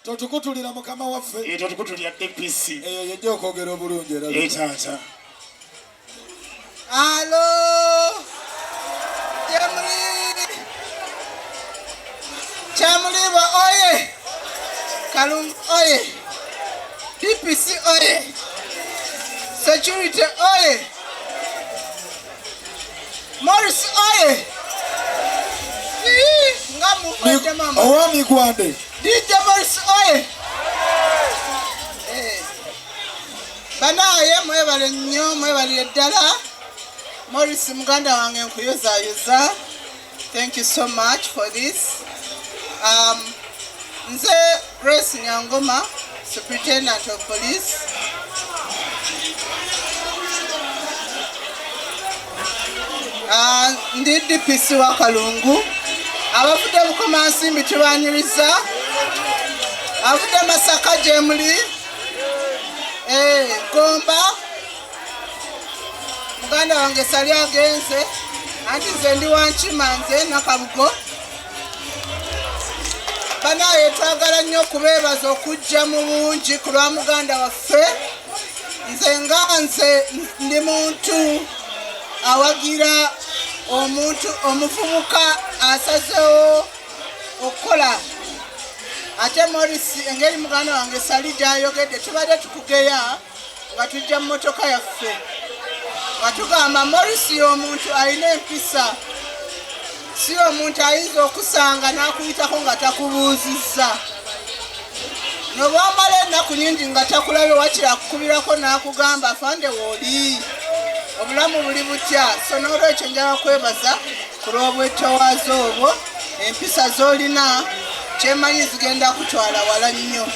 Totukutulira mukama waffe. Totukutulira DPC. Eyo yejja okwogera obulungi era. Tata. Alo. Kyamuliibwa oye. Kalungu oye. DPC oye. Security oye. Morris oye. Ngamu mama. Owami Gwande. DJ Morris oye. Banaye mwebale nnyo mwebale ddala. Morris muganda wange nkuyozaayoza. Thank you so much for this. Nze Grace Nyangoma, Superintendent of Police. Ndi DPC wa Kalungu. Abafudde Bukomansimbi tubaniriza. Abafudde Masaka Jemuli. Gomba. Muganda wange sali agenze. Anti nze ndi Wankimanze Nakabugo. Banaye twagala nnyo kubeebaza okujja mu bungi ku lwa muganda waffe. Nze ndi muntu awagira omuntu omuvubuka asazeewo okukola. Ate Morris engeri muganda wange sali gy'ayogedde tubadde tukugeya nga tujja mu mmotoka yaffe nga tugamba Morris y'omuntu alina empisa, si omuntu ayinza okusanga n'akuyitako nga takubuuzizza. Nobwamala ennaku nnyingi nga takulabye wakira akukubirako n'akugamba afande wooli obulamu buli butya. So n'olwekyo njala kwebaza ku lw'obwetoowaze obwo. Empisa z'olina kyemanyi zigenda kutwala wala nnyo.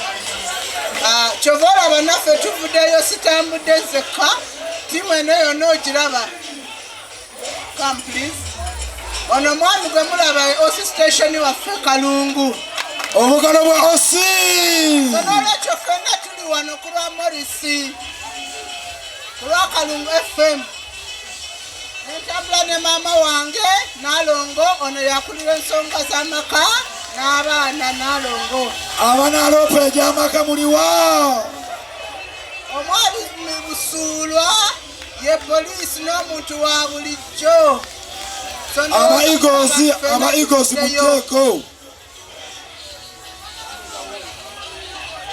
Kyova olaba naffe tuvuddeyo sitambudde nzekka, tiimu eno yonna ogiraba. Come please. Ono mwami gwe mulaba OC station waffe Kalungu. Obugalo bwa OC. N'olwekyo ffenna tuli wano ku lwa Morris, ku lwa Kalungu FM. Nentambula ne maama wange Nalongo, ono yakulira ensonga z'amaka n'abaana Nalongo. Abanaaloopa egy'amaka muliwa. Omwami Busuulwa ye poliisi n'omuntu wa bulijjo. Aba Eagles muteeko.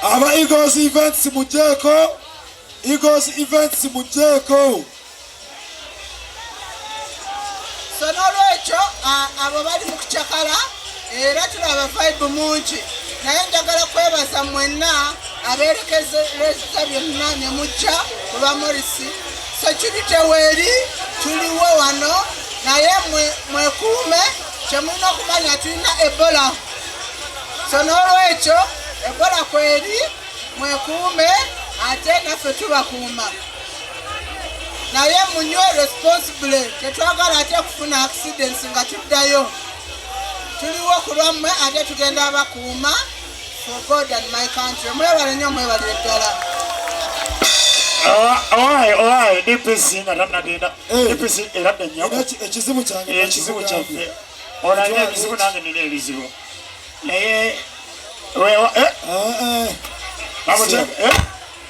Aba Eagles events muteeko. Eagles events muteeko. So n'olwekyo abo bali mu kucakala era tulaba vibe mungi. Naye njagala kwebaza mwenna abeerekereza byonna ne mujja ku lwa Morris. Security weeri tuliwo wano naye mwekuume kyemulina okumanya tulina Ebola. So n'olwekyo Ebola kweri mwekuume ate naffe tubakuuma. Naye munywe responsibly, tetwagala ate kufuna accidents nga tuddayo. Tuliwo ku lwammwe ate tugenda abakuuma for God and my country. Mwebale nnyo mwebale ddala. Owaye DPC nga tannagenda. DPC eradde nnyo. Ekizibu kyange. Ekizibu kyaffe. Ono alina ebizibu nange nina ebizibu. Naye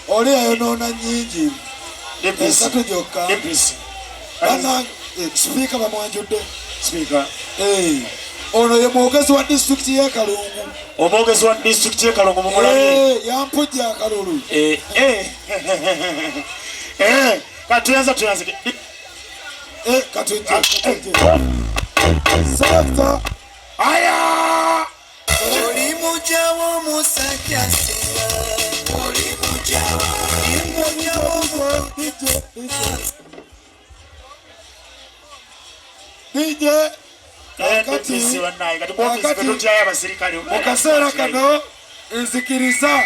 oli ayonoona nnyingi. Esatu gyokka. DPC. Sipiika bamwanjudde. Sipiika. Ono ye mwogezi wa disitulikiti y'e Kalungu. Omwogezi wa disitulikiti y'e Kalungu mumulabye. Yampujja akalulu. Katuyanza. Katujje. Selector. Aya! Oli mujawo musajja singa. Oli mujawo. DJ. Kati mu kaseera kano nzikiriza